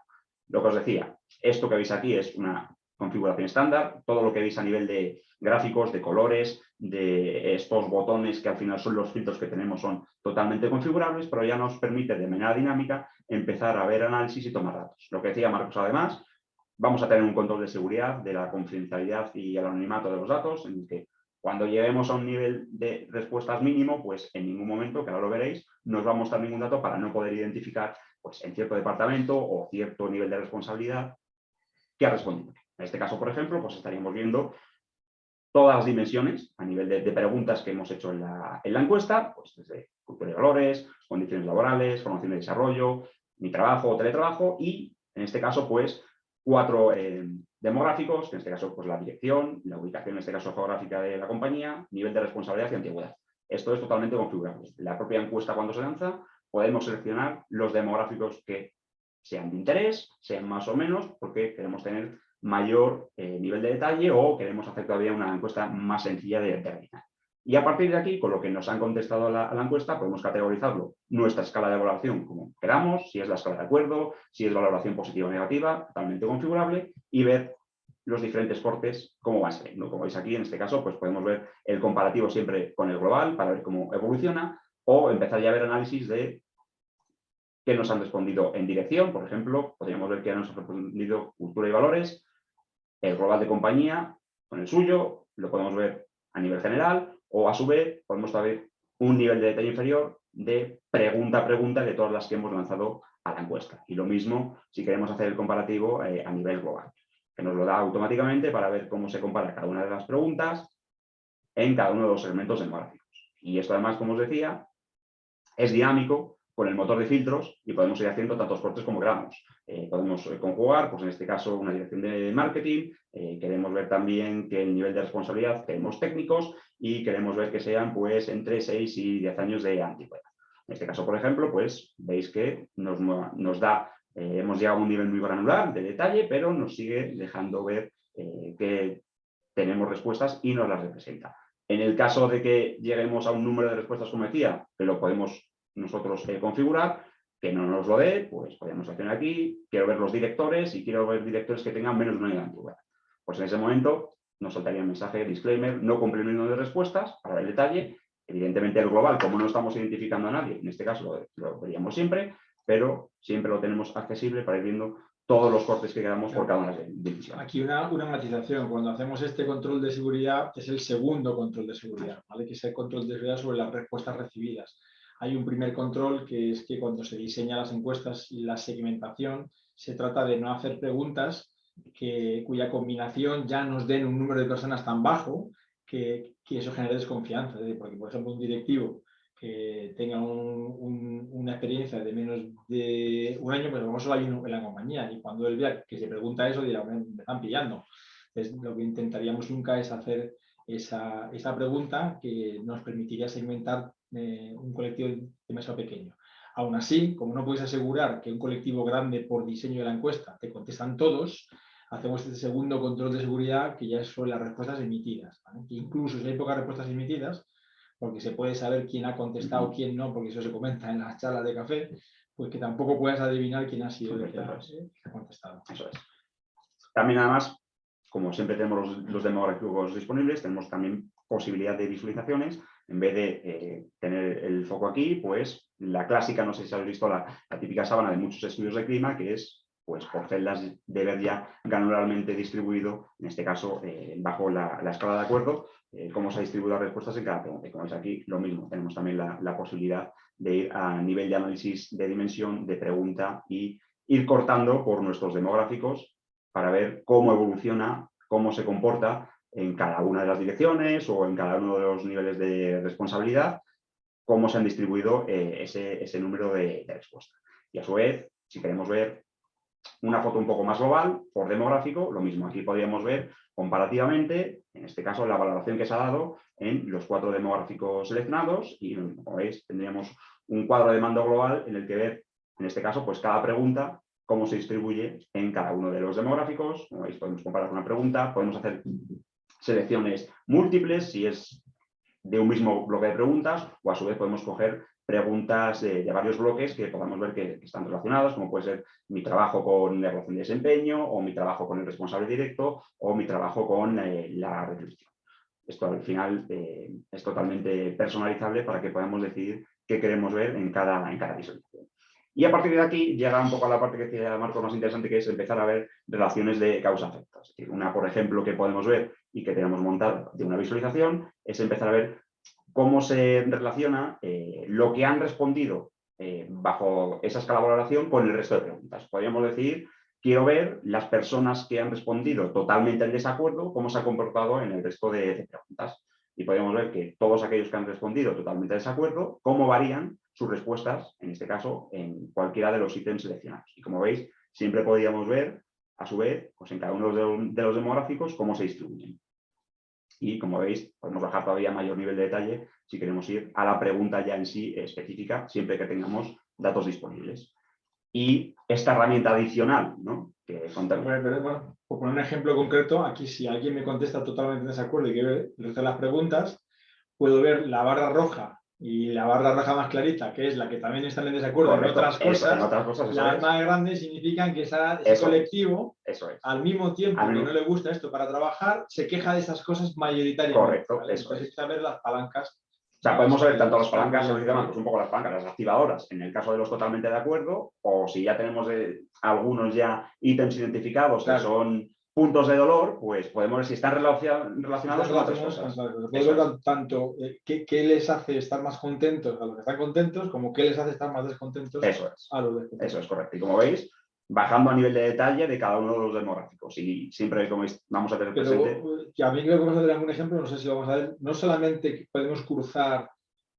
Lo que os decía, esto que veis aquí es una configuración estándar, todo lo que veis a nivel de gráficos, de colores, de estos botones que al final son los filtros que tenemos son totalmente configurables, pero ya nos permite de manera dinámica empezar a ver análisis y tomar datos. Lo que decía Marcos además, vamos a tener un control de seguridad de la confidencialidad y el anonimato de los datos, en el que cuando lleguemos a un nivel de respuestas mínimo, pues en ningún momento, que ahora lo veréis, nos va a mostrar ningún dato para no poder identificar pues, en cierto departamento o cierto nivel de responsabilidad qué ha respondido. En este caso, por ejemplo, pues estaríamos viendo todas las dimensiones a nivel de preguntas que hemos hecho en la encuesta, pues desde cultura y valores, condiciones laborales, formación y desarrollo, mi trabajo o teletrabajo y, en este caso, pues 4 demográficos, que en este caso pues la dirección, la ubicación, en este caso geográfica de la compañía, nivel de responsabilidad y antigüedad. Esto es totalmente configurable. La propia encuesta cuando se lanza podemos seleccionar los demográficos que sean de interés, sean más o menos, porque queremos tener mayor nivel de detalle o queremos hacer todavía una encuesta más sencilla de realizar. Y a partir de aquí, con lo que nos han contestado a la encuesta, podemos categorizarlo nuestra escala de valoración como queramos, si es la escala de acuerdo, si es valoración positiva o negativa, totalmente configurable, y ver los diferentes cortes cómo van saliendo. Como veis aquí, en este caso, pues podemos ver el comparativo siempre con el global para ver cómo evoluciona, o empezar ya a ver análisis de qué nos han respondido en dirección. Por ejemplo, podríamos ver que nos han respondido cultura y valores, el global de compañía con el suyo, lo podemos ver a nivel general, o a su vez podemos saber un nivel de detalle inferior de pregunta a pregunta de todas las que hemos lanzado a la encuesta. Y lo mismo si queremos hacer el comparativo a nivel global, que nos lo da automáticamente para ver cómo se compara cada una de las preguntas en cada uno de los segmentos demográficos. Y esto además, como os decía, es dinámico con el motor de filtros y podemos ir haciendo tantos cortes como queramos. Podemos conjugar, pues en este caso, una dirección de marketing, queremos ver también que el nivel de responsabilidad queremos técnicos y queremos ver que sean pues entre 6 y 10 años de antigüedad. En este caso, por ejemplo, pues veis que nos da, hemos llegado a un nivel muy granular de detalle, pero nos sigue dejando ver que tenemos respuestas y nos las representa. En el caso de que lleguemos a un número de respuestas, como decía, que lo podemos nosotros configurar, que no nos lo dé, pues podemos seleccionar aquí, quiero ver los directores y quiero ver directores que tengan menos de un año de antigüedad. Pues en ese momento nos saltaría el mensaje disclaimer, no cumple el número de respuestas, para el detalle. Evidentemente el global, como no estamos identificando a nadie, en este caso lo veríamos siempre, pero siempre lo tenemos accesible para ir viendo todos los cortes que queramos por cada una de las decisiones. Aquí una matización. Cuando hacemos este control de seguridad, es el segundo control de seguridad, ¿vale? Que es el control de seguridad sobre las respuestas recibidas. Hay un primer control que es que cuando se diseñan las encuestas y la segmentación, se trata de no hacer preguntas cuya combinación ya nos den un número de personas tan bajo que eso genere desconfianza. Porque, por ejemplo, un directivo que tenga una experiencia de menos de un año, pues como solo hay uno en la compañía, y cuando él vea que se pregunta eso, dirá, me están pillando. Entonces, lo que intentaríamos nunca es hacer esa pregunta que nos permitiría segmentar un colectivo demasiado pequeño. Aún así, como no puedes asegurar que un colectivo grande por diseño de la encuesta te contestan todos, hacemos este segundo control de seguridad que ya es sobre las respuestas emitidas, ¿vale? Que incluso si hay pocas respuestas emitidas, porque se puede saber quién ha contestado, quién no, porque eso se comenta en las charlas de café, pues que tampoco puedes adivinar quién ha sido el que ha contestado. Eso es. También, además, como siempre tenemos los demográficos disponibles, tenemos también posibilidad de visualizaciones. En vez de tener el foco aquí, pues la clásica, no sé si habéis visto la típica sábana de muchos estudios de clima, que es pues por celdas de ver ya granularmente distribuido, en este caso bajo la escala de acuerdo, cómo se ha distribuido las respuestas en cada pregunta. Y como veis aquí, lo mismo, tenemos también la posibilidad de ir a nivel de análisis de dimensión, de pregunta y ir cortando por nuestros demográficos para ver cómo evoluciona, cómo se comporta en cada una de las direcciones o en cada uno de los niveles de responsabilidad, cómo se han distribuido ese número de respuestas. Y a su vez, si queremos ver una foto un poco más global, por demográfico, lo mismo. Aquí podríamos ver comparativamente, en este caso, la valoración que se ha dado en los 4 demográficos seleccionados y, como veis, tendríamos un cuadro de mando global en el que ver, en este caso, pues cada pregunta, cómo se distribuye en cada uno de los demográficos. Como veis, podemos comparar una pregunta, podemos hacer selecciones múltiples, si es de un mismo bloque de preguntas, o a su vez podemos coger preguntas de varios bloques que podamos ver que están relacionados, como puede ser mi trabajo con la relación de desempeño, o mi trabajo con el responsable directo, o mi trabajo con la retribución. Esto al final es totalmente personalizable para que podamos decidir qué queremos ver en cada visualización. Y a partir de aquí llega un poco a la parte que decía Marco más interesante, que es empezar a ver relaciones de causa-efecto. Es decir, una, por ejemplo, que podemos ver y que tenemos montada de una visualización, es empezar a ver cómo se relaciona lo que han respondido bajo esa escala de valoración con el resto de preguntas. Podríamos decir, quiero ver las personas que han respondido totalmente en desacuerdo, cómo se ha comportado en el resto de preguntas. Y podríamos ver que todos aquellos que han respondido totalmente en desacuerdo, cómo varían sus respuestas, en este caso, en cualquiera de los ítems seleccionados. Y como veis, siempre podríamos ver, a su vez, pues en cada uno de los demográficos, cómo se distribuyen. Y como veis, podemos bajar todavía a mayor nivel de detalle si queremos ir a la pregunta ya en sí específica, siempre que tengamos datos disponibles. Y esta herramienta adicional, ¿no? Que bueno, por poner un ejemplo concreto, aquí si alguien me contesta totalmente en desacuerdo y quiere ver el resto de las preguntas, puedo ver la barra roja y la barra roja más clarita, que es la que también está en desacuerdo. Correcto, en otras cosas, las es. más grandes significan que ese colectivo, al mismo tiempo que no le gusta esto para trabajar, se queja de esas cosas mayoritariamente. Correcto, ¿vale? Entonces hay que saber las palancas. O sea, podemos ver tanto las palancas, pues un poco las palancas, las activadoras, en el caso de los totalmente de acuerdo, o si ya tenemos algunos ya ítems identificados que son puntos de dolor, pues podemos ver si están relacionados con otras cosas. Podemos ver tanto qué les hace estar más contentos a los que están contentos, como qué les hace estar más descontentos a los descontentos. Eso es correcto. Y como veis, bajando a nivel de detalle de cada uno de los demográficos. Y siempre, como veis, vamos a tener presente... a mí creo que vamos a tener algún ejemplo, no sé si lo vamos a ver. No solamente podemos cruzar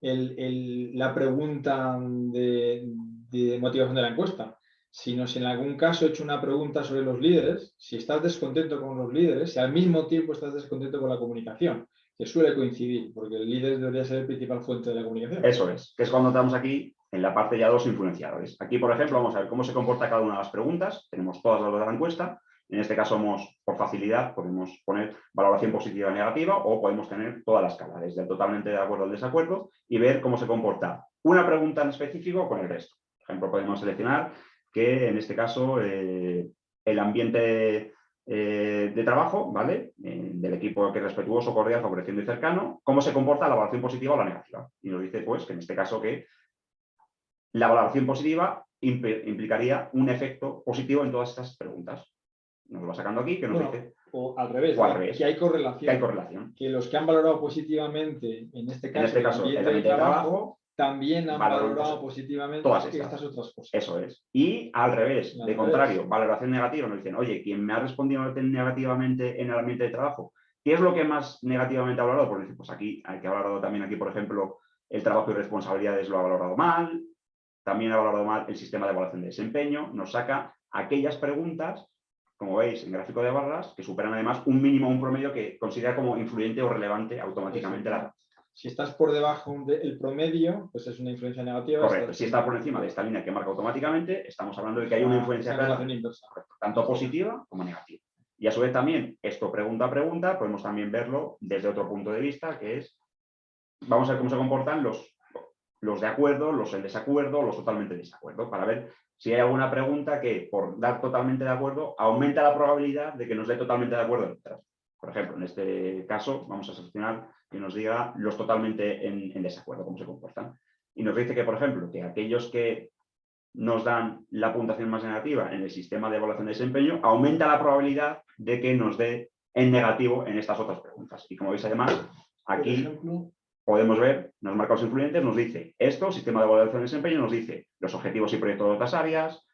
la pregunta de motivación de la encuesta, sino si en algún caso he hecho una pregunta sobre los líderes, si estás descontento con los líderes, si al mismo tiempo estás descontento con la comunicación, que suele coincidir, porque el líder debería ser el principal fuente de la comunicación. Eso es, que es cuando estamos aquí en la parte ya de los influenciadores. Aquí, por ejemplo, vamos a ver cómo se comporta cada una de las preguntas. Tenemos todas las de la encuesta En este caso, por facilidad, podemos poner valoración positiva y negativa o podemos tener toda la escala, desde el totalmente de acuerdo al desacuerdo y ver cómo se comporta una pregunta en específico con el resto. Por ejemplo, podemos seleccionar que en este caso el ambiente de trabajo, ¿vale? Del equipo que es respetuoso, cordial, favoreciendo y cercano, cómo se comporta la valoración positiva o la negativa. Y nos dice, pues, que en este caso que la valoración positiva implicaría un efecto positivo en todas estas preguntas. Nos lo va sacando aquí, que nos dice... O al revés, que hay correlación. Que hay correlación. Que los que han valorado positivamente, en este caso, el ambiente de trabajo, también han valorado positivamente todas estas otras cosas. Eso es. Y al revés, de contrario, valoración negativa, nos dicen, oye, quien me ha respondido negativamente en el ambiente de trabajo, ¿qué es lo que más negativamente ha valorado? Pues, pues aquí hay que valorado también aquí, por ejemplo, el trabajo y responsabilidades lo ha valorado mal, también ha valorado mal el sistema de evaluación de desempeño, nos saca aquellas preguntas, como veis en gráfico de barras, que superan además un mínimo o un promedio que considera como influyente o relevante automáticamente la... Si estás por debajo del promedio, pues es una influencia negativa. Correcto. Si estás por encima de esta línea que marca automáticamente, estamos hablando de que hay una influencia tanto positiva como negativa. Y a su vez también, esto pregunta a pregunta, podemos también verlo desde otro punto de vista, que es, vamos a ver cómo se comportan los de acuerdo, los en desacuerdo, los totalmente en desacuerdo, para ver si hay alguna pregunta que, por dar totalmente de acuerdo, aumenta la probabilidad de que nos dé totalmente de acuerdo. Por ejemplo, en este caso, vamos a seleccionar que nos diga los totalmente en desacuerdo, cómo se comportan. Y nos dice que, por ejemplo, que aquellos que nos dan la puntuación más negativa en el sistema de evaluación de desempeño, aumenta la probabilidad de que nos dé en negativo en estas otras preguntas. Y como veis, además, aquí podemos ver, nos marca los influyentes, nos dice esto, sistema de evaluación de desempeño, nos dice los objetivos y proyectos de otras áreas,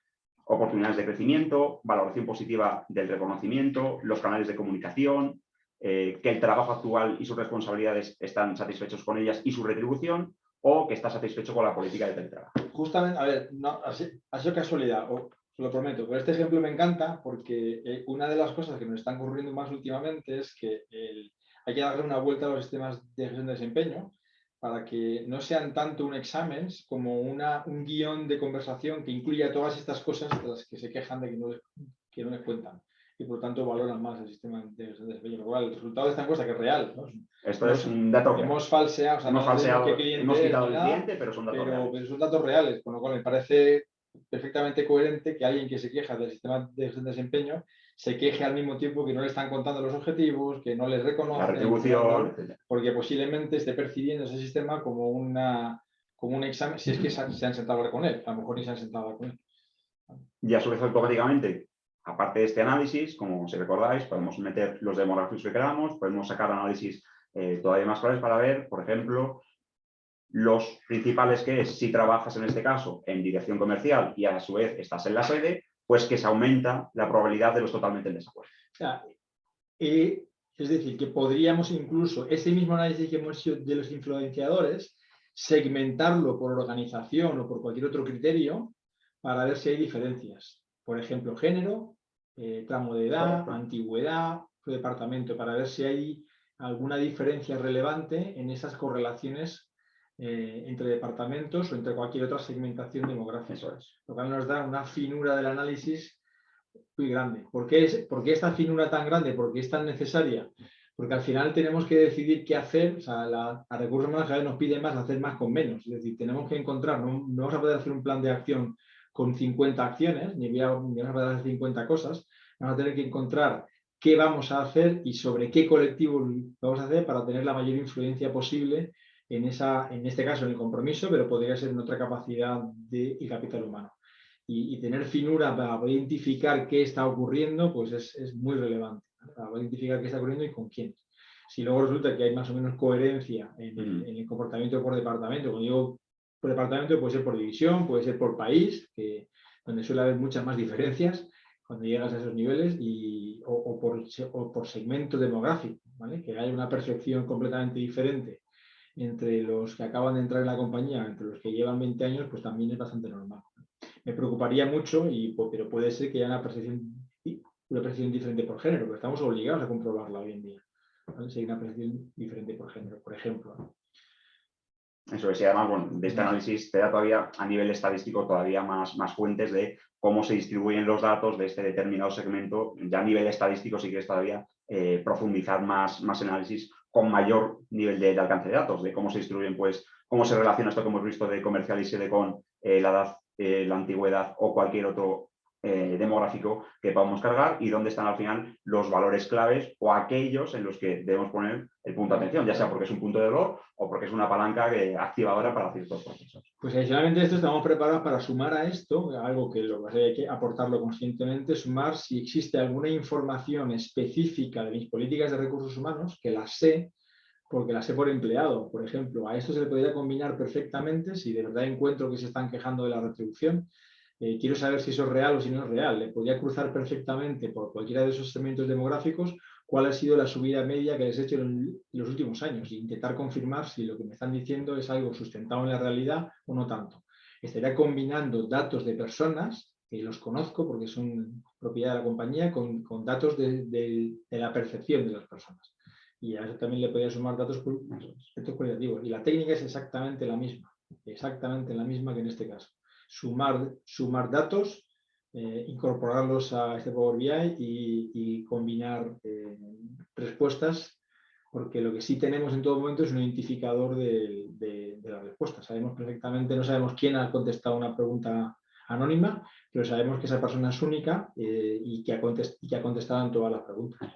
oportunidades de crecimiento, valoración positiva del reconocimiento, los canales de comunicación, que el trabajo actual y sus responsabilidades están satisfechos con ellas y su retribución, o que está satisfecho con la política de teletrabajo. Justamente, a ver, no, ha sido casualidad, os lo prometo, pero este ejemplo me encanta porque una de las cosas que nos están ocurriendo más últimamente es que hay que darle una vuelta a los sistemas de gestión de desempeño para que no sean tanto un examen como un guión de conversación que incluya todas estas cosas de las que se quejan de que no les cuentan. Y por lo tanto valoran más el sistema de gestión de desempeño. Lo cual, el resultado de esta encuesta, que es real, ¿no? Esto es un dato real. Hemos falseado, o sea, hemos quitado el cliente, pero son datos reales. Pero son datos reales, con lo cual me parece perfectamente coherente que alguien que se queja del sistema de gestión de desempeño se queje al mismo tiempo que no le están contando los objetivos, que no les reconocen, la retribución, porque posiblemente esté percibiendo ese sistema como un examen, si es que se han sentado a hablar con él, a lo mejor ni se han sentado a hablar con él. Y a su vez automáticamente, aparte de este análisis, como si recordáis, podemos meter los demográficos que queramos, podemos sacar análisis todavía más claves para ver, por ejemplo, los principales que es, si trabajas en este caso en dirección comercial y a su vez estás en la sede, pues que se aumenta la probabilidad de los totalmente en desacuerdo. O sea, es decir, que podríamos incluso, ese mismo análisis que hemos hecho de los influenciadores, segmentarlo por organización o por cualquier otro criterio para ver si hay diferencias. Por ejemplo, género, tramo de edad, antigüedad, departamento, para ver si hay alguna diferencia relevante en esas correlaciones entre departamentos o entre cualquier otra segmentación demográfica. Eso es. Lo cual nos da una finura del análisis muy grande. ¿Por qué esta finura tan grande? ¿Por qué es tan necesaria? Porque al final tenemos que decidir qué hacer. O sea, la recursos humanos cada vez nos pide más hacer más con menos. Es decir, tenemos que encontrar, no vamos a poder hacer un plan de acción con 50 acciones, ni vamos a poder hacer 50 cosas. Vamos a tener que encontrar qué vamos a hacer y sobre qué colectivo vamos a hacer para tener la mayor influencia posible en este caso en el compromiso, pero podría ser en otra capacidad y capital humano. Y tener finura para identificar qué está ocurriendo, pues es muy relevante, ¿no? Para identificar qué está ocurriendo y con quién. Si luego resulta que hay más o menos coherencia en el comportamiento por departamento, cuando digo por departamento puede ser por división, puede ser por país, donde suele haber muchas más diferencias cuando llegas a esos niveles, o por segmento demográfico, ¿vale? Que hay una percepción completamente diferente entre los que acaban de entrar en la compañía, entre los que llevan 20 años, pues también es bastante normal. Me preocuparía mucho, pero puede ser que haya una percepción diferente por género, pero estamos obligados a comprobarla hoy en día, ¿vale? Si hay una percepción diferente por género, por ejemplo, ¿no? Eso es, y además, bueno, de este análisis te da todavía a nivel estadístico todavía más fuentes de cómo se distribuyen los datos de este determinado segmento. Ya a nivel estadístico sí que es todavía profundizar más análisis con mayor nivel de alcance de datos, de cómo se distribuyen, pues, cómo se relaciona esto que hemos visto de comercial y sede con la edad, la antigüedad o cualquier otro demográfico que podamos cargar, y dónde están al final los valores claves o aquellos en los que debemos poner el punto de atención, ya sea porque es un punto de dolor o porque es una palanca activadora para ciertos procesos. Pues adicionalmente a esto estamos preparados para sumar a esto, algo que hay que aportarlo conscientemente, sumar si existe alguna información específica de mis políticas de recursos humanos, que las sé, porque las sé por empleado, por ejemplo. A esto se le podría combinar perfectamente si de verdad encuentro que se están quejando de la retribución. Quiero saber si eso es real o si no es real. Le podría cruzar perfectamente por cualquiera de esos segmentos demográficos cuál ha sido la subida media que les he hecho en los últimos años e intentar confirmar si lo que me están diciendo es algo sustentado en la realidad o no tanto. Estaría combinando datos de personas, que los conozco porque son propiedad de la compañía, con datos de la percepción de las personas. Y a eso también le podría sumar datos aspectos cualitativos. Y la técnica es exactamente la misma que en este caso. Sumar datos, incorporarlos a este Power BI y combinar respuestas, porque lo que sí tenemos en todo momento es un identificador de la respuesta. Sabemos perfectamente, no sabemos quién ha contestado una pregunta anónima, pero sabemos que esa persona es única y que ha contestado en todas las preguntas.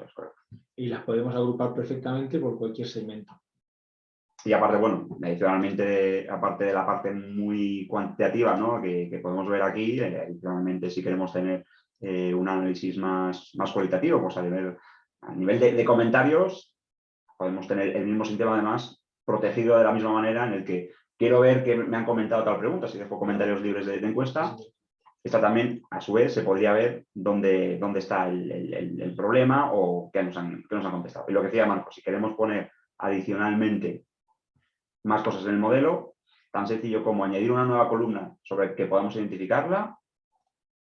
Y las podemos agrupar perfectamente por cualquier segmento. Y aparte, bueno, adicionalmente, aparte de la parte muy cuantitativa, ¿no?, que podemos ver aquí, adicionalmente si queremos tener un análisis más cualitativo, pues a nivel de comentarios, podemos tener el mismo sistema además protegido de la misma manera, en el que quiero ver que me han comentado tal pregunta, si dejo comentarios libres de encuesta. Esta también, a su vez, se podría ver dónde está el problema o qué nos han contestado. Y lo que decía Marcos, si queremos poner adicionalmente más cosas en el modelo, tan sencillo como añadir una nueva columna sobre que podamos identificarla,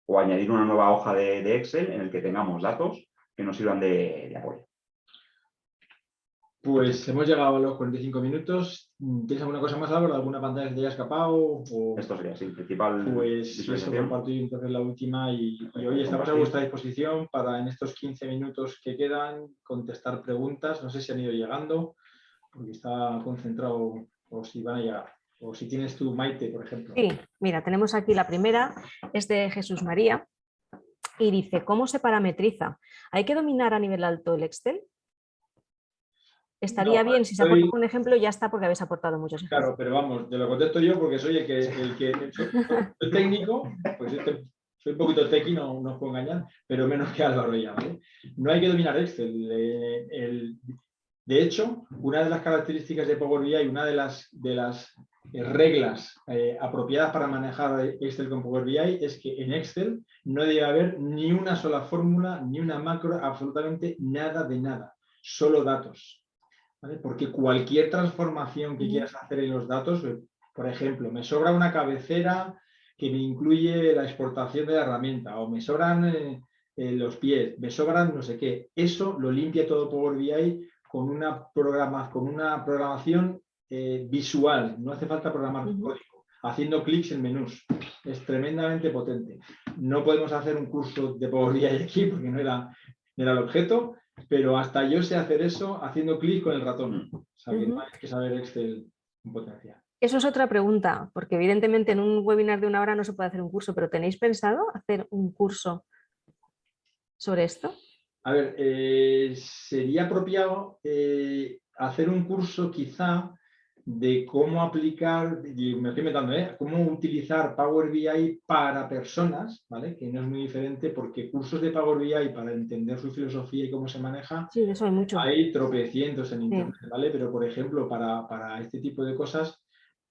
o añadir una nueva hoja de Excel en el que tengamos datos que nos sirvan de apoyo. Pues hemos llegado a los 45 minutos. ¿Tienes alguna cosa más, Álvaro? ¿Alguna pantalla que te haya escapado? Esto sería, sí, el principal. Pues eso, comparto entonces la última y hoy estamos a vuestra disposición para en estos 15 minutos que quedan contestar preguntas. No sé si han ido llegando, porque está concentrado, o si van a llegar. O si tienes tú, Maite, por ejemplo. Sí, mira, tenemos aquí la primera, es de Jesús María y dice, ¿cómo se parametriza? ¿Hay que dominar a nivel alto el Excel? Estaría bien, si se aporta un ejemplo ya está, porque habéis aportado muchos ejemplos. Claro, pero vamos, te lo contesto yo porque soy el técnico, pues soy un poquito tequi, no os puedo engañar, pero menos que Álvaro ya, ¿vale? No hay que dominar Excel. De hecho, una de las características de Power BI, una de las reglas apropiadas para manejar Excel con Power BI es que en Excel no debe haber ni una sola fórmula, ni una macro, absolutamente nada de nada, solo datos. ¿Vale? Porque cualquier transformación que quieras hacer en los datos, por ejemplo, me sobra una cabecera que me incluye la exportación de la herramienta, o me sobran los pies, me sobran no sé qué, eso lo limpia todo Power BI con una programación visual, no hace falta programar código, haciendo clics en menús, es tremendamente potente. No podemos hacer un curso de Power BI aquí porque no era el objeto, pero hasta yo sé hacer eso haciendo clic con el ratón. O sea, que no hay que saber Excel en potencia. Eso es otra pregunta, porque evidentemente en un webinar de 1 hora no se puede hacer un curso, pero ¿tenéis pensado hacer un curso sobre esto? A ver, sería apropiado hacer un curso quizá de cómo aplicar, y me estoy inventando, cómo utilizar Power BI para personas, ¿vale? Que no es muy diferente, porque cursos de Power BI para entender su filosofía y cómo se maneja, sí, de eso hay mucho. Hay tropecientos en internet, ¿vale? Pero, por ejemplo, para este tipo de cosas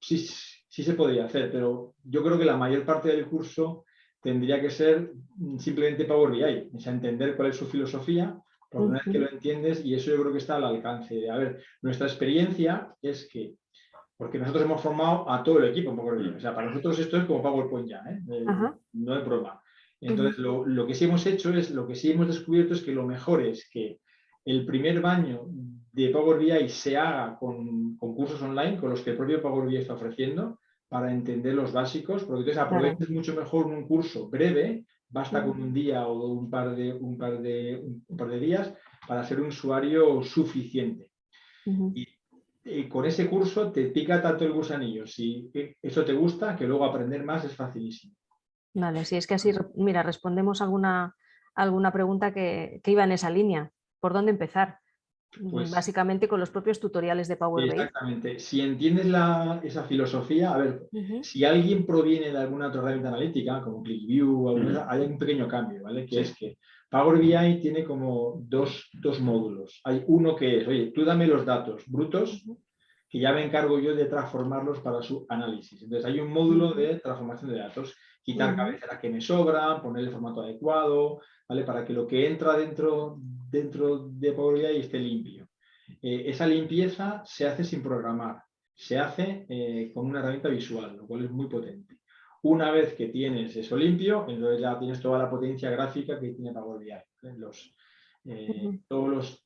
sí se podría hacer, pero yo creo que la mayor parte del curso tendría que ser simplemente Power BI, o sea, entender cuál es su filosofía, porque una vez que lo entiendes, y eso yo creo que está al alcance. A ver, nuestra experiencia es que, porque nosotros hemos formado a todo el equipo en Power BI, o sea, para nosotros esto es como PowerPoint ya, no es broma. Entonces, lo que sí hemos hecho es, lo que sí hemos descubierto es que lo mejor es que el primer baño de Power BI se haga con cursos online, con los que el propio Power BI está ofreciendo, para entender los básicos, porque entonces aproveches mucho mejor un curso breve, basta con un día o un par de días para ser un usuario suficiente. Y con ese curso te pica tanto el gusanillo, si eso te gusta, que luego aprender más es facilísimo. Vale, sí, es que así, mira, respondemos alguna pregunta que iba en esa línea. ¿Por dónde empezar? Pues, básicamente con los propios tutoriales de Power BI. Exactamente. Si entiendes esa filosofía, a ver, si alguien proviene de alguna otra herramienta analítica, como ClickView, hay un pequeño cambio, ¿vale? Que es que Power BI tiene como dos módulos. Hay uno que es, oye, tú dame los datos brutos, que ya me encargo yo de transformarlos para su análisis. Entonces hay un módulo de transformación de datos, quitar cabeceras que me sobran, poner el formato adecuado, ¿vale? Para que lo que entra dentro de Power BI esté limpio. Esa limpieza se hace sin programar, se hace con una herramienta visual, lo cual es muy potente. Una vez que tienes eso limpio, entonces ya tienes toda la potencia gráfica que tiene Power BI.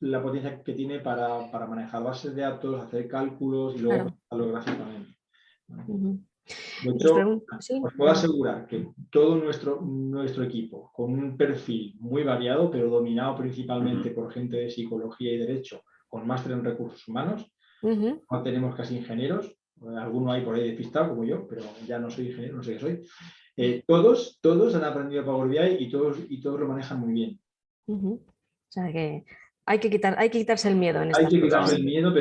La potencia que tiene para manejar bases de datos, hacer cálculos y luego pasarlo gráficamente. De hecho, os puedo asegurar que todo nuestro equipo, con un perfil muy variado, pero dominado principalmente por gente de psicología y derecho, con máster en recursos humanos, no tenemos casi ingenieros, alguno hay por ahí despistado como yo, pero ya no soy ingeniero, no sé qué soy. Todos han aprendido Power BI y todos lo manejan muy bien. O sea que hay que quitarse el miedo en estas cosas. Hay que quitarse cosas. el miedo,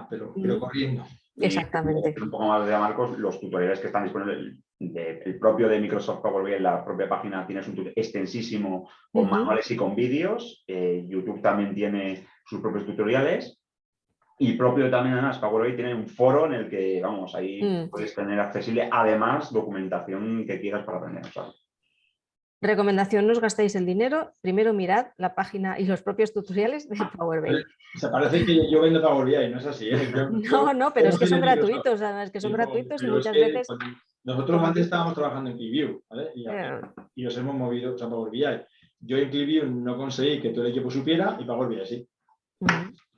pero corriendo. Exactamente. Un poco más de Marcos, los tutoriales que están disponibles, el propio de Microsoft Power BI, en la propia página tienes un tutorial extensísimo con manuales y con vídeos. YouTube también tiene sus propios tutoriales. Y propio también, además, Power BI tiene un foro en el que, vamos, ahí puedes tener accesible, además, documentación que quieras para aprender, ¿sabes? Recomendación, no os gastéis el dinero, primero mirad la página y los propios tutoriales de Power BI. Se parece que yo vendo Power BI, no es así. No, pero es que son gratuitos, además que son gratuitos y muchas veces... Nosotros antes estábamos trabajando en ClickView, ¿vale? Y os hemos movido a Power BI. Yo en ClickView no conseguí que todo el equipo supiera y Power BI sí.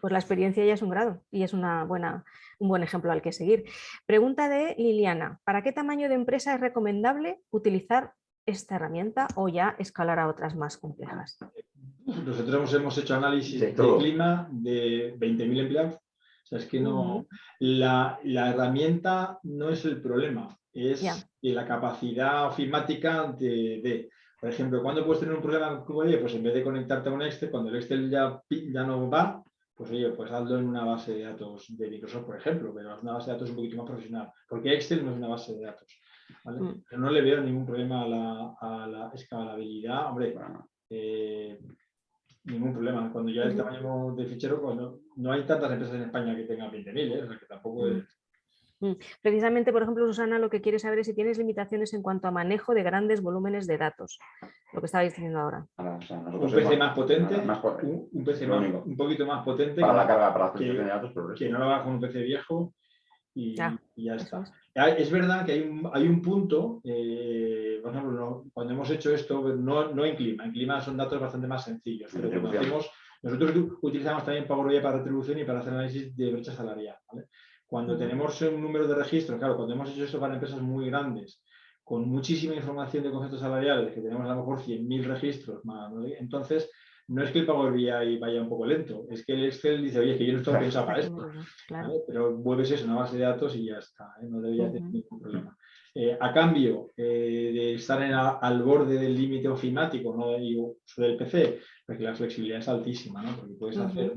Pues la experiencia ya es un grado y es un buen ejemplo al que seguir. Pregunta de Liliana, ¿para qué tamaño de empresa es recomendable utilizar esta herramienta o ya escalar a otras más complejas? Nosotros hemos hecho análisis de clima de 20.000 empleados. O sea, es que no. La herramienta no es el problema, es la capacidad ofimática por ejemplo, ¿cuándo puedes tener un problema? Pues en vez de conectarte a un Excel, cuando el Excel ya no va, pues oye, pues hazlo en una base de datos de Microsoft, por ejemplo, pero es una base de datos un poquito más profesional, porque Excel no es una base de datos. ¿Vale? Pero no le veo ningún problema a la escalabilidad. Hombre, ningún problema. Cuando ya el tamaño de fichero, cuando no hay tantas empresas en España que tengan 20.000, o sea que tampoco es... Precisamente, por ejemplo, Susana, lo que quiere saber es si tienes limitaciones en cuanto a manejo de grandes volúmenes de datos, lo que estabais diciendo ahora. O sea, un PC más potente, un PC un poquito más potente para la carga, para la de datos, que no lo haga con un PC viejo y ya está. Es verdad que hay un punto, por ejemplo, cuando hemos hecho esto, no en clima son datos bastante más sencillos, pero nosotros utilizamos también Power BI para retribución y para hacer análisis de brecha salarial, ¿vale? Cuando tenemos un número de registros, claro, cuando hemos hecho esto para empresas muy grandes, con muchísima información de conceptos salariales, que tenemos a lo mejor 100.000 registros más, ¿no? Entonces, no es que el Power BI vaya un poco lento, es que el Excel dice, oye, que yo no estoy pensado para esto, ¿vale? Pero vuelves eso, una base de datos y ya está, no debería tener ningún problema. A cambio de estar al borde del límite ofimático, ¿no? Y sobre el PC, porque la flexibilidad es altísima, ¿no? Porque puedes hacer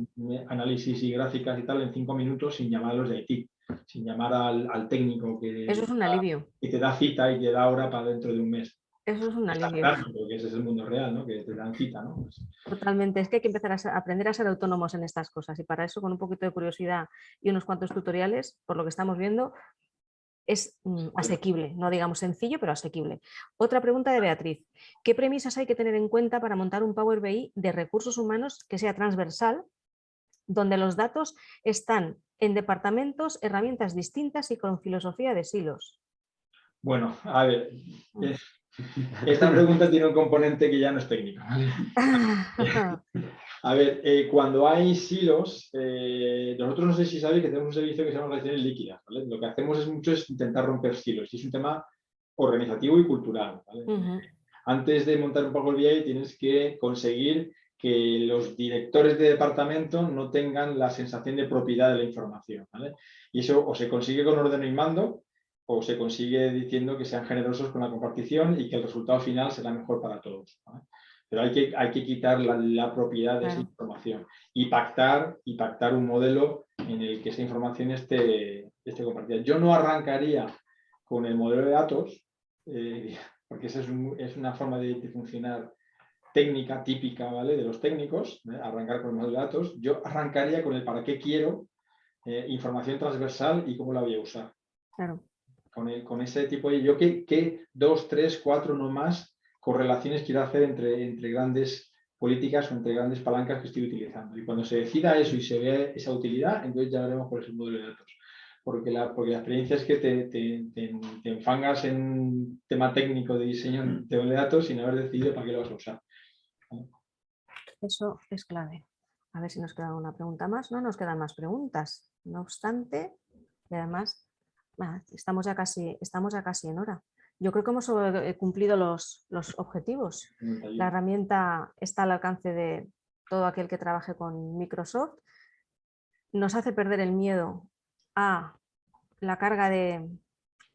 análisis y gráficas y tal en 5 minutos sin llamar a los de IT, sin llamar al técnico eso es un alivio. Y te da cita y te da hora para dentro de un mes. Eso es un alivio. Porque ese es el mundo real, ¿no? Que te dan cita, ¿no? Totalmente, es que hay que empezar a aprender a ser autónomos en estas cosas y para eso con un poquito de curiosidad y unos cuantos tutoriales, por lo que estamos viendo, es asequible, no digamos sencillo, pero asequible. Otra pregunta de Beatriz. ¿Qué premisas hay que tener en cuenta para montar un Power BI de recursos humanos que sea transversal, donde los datos están en departamentos, herramientas distintas y con filosofía de silos? Bueno, a ver, esta pregunta tiene un componente que ya no es técnico, ¿vale? A ver, cuando hay silos, nosotros no sé si sabéis que tenemos un servicio que se llama relaciones líquidas, ¿vale? Lo que hacemos es intentar romper silos y es un tema organizativo y cultural, ¿vale? Antes de montar un Power BI tienes que conseguir que los directores de departamento no tengan la sensación de propiedad de la información, ¿vale? Y eso o se consigue con orden y mando o se consigue diciendo que sean generosos con la compartición y que el resultado final será mejor para todos, ¿vale? Pero hay que quitar la propiedad de esa información y pactar un modelo en el que esa información esté compartida. Yo no arrancaría con el modelo de datos, porque esa es una forma de funcionar técnica típica, ¿vale? De los técnicos, arrancar con el modelo de datos. Yo arrancaría con el para qué quiero información transversal y cómo la voy a usar. Claro. Con ese tipo de... Yo que 2, 3, 4 no más correlaciones quiero hacer entre grandes políticas o entre grandes palancas que estoy utilizando. Y cuando se decida eso y se ve esa utilidad, entonces ya veremos cuál es el modelo de datos. Porque la experiencia es que te enfangas en un tema técnico de diseño de datos sin haber decidido para qué lo vas a usar. Eso es clave. A ver si nos queda una pregunta más. No nos quedan más preguntas. No obstante, y además estamos ya casi en hora. Yo creo que hemos cumplido los objetivos. La herramienta está al alcance de todo aquel que trabaje con Microsoft. Nos hace perder el miedo a la carga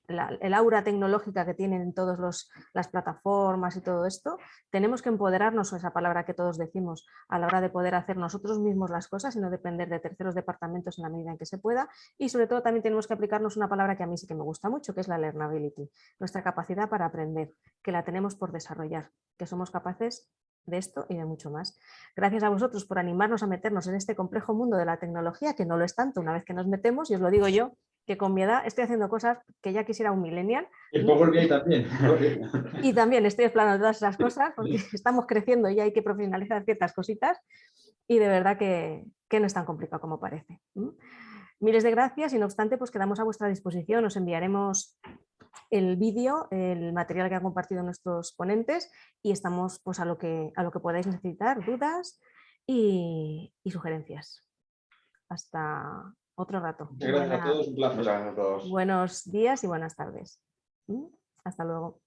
el aura tecnológica que tienen todas las plataformas y todo esto. Tenemos que empoderarnos, esa palabra que todos decimos, a la hora de poder hacer nosotros mismos las cosas y no depender de terceros departamentos en la medida en que se pueda. Y sobre todo también tenemos que aplicarnos una palabra que a mí sí que me gusta mucho, que es la learnability, nuestra capacidad para aprender, que la tenemos por desarrollar, que somos capaces de esto y de mucho más. Gracias a vosotros por animarnos a meternos en este complejo mundo de la tecnología, que no lo es tanto una vez que nos metemos, y os lo digo yo, que con mi edad estoy haciendo cosas que ya quisiera un millennial. El Power BI también. Y también estoy explorando todas esas cosas porque estamos creciendo y hay que profesionalizar ciertas cositas y de verdad que no es tan complicado como parece. Miles de gracias y no obstante pues quedamos a vuestra disposición, os enviaremos el vídeo, el material que han compartido nuestros ponentes y estamos pues a lo que podáis necesitar, dudas y sugerencias. Hasta otro rato. Muchas gracias a todos, un placer. Muchas gracias a todos. Buenos días y buenas tardes. Hasta luego.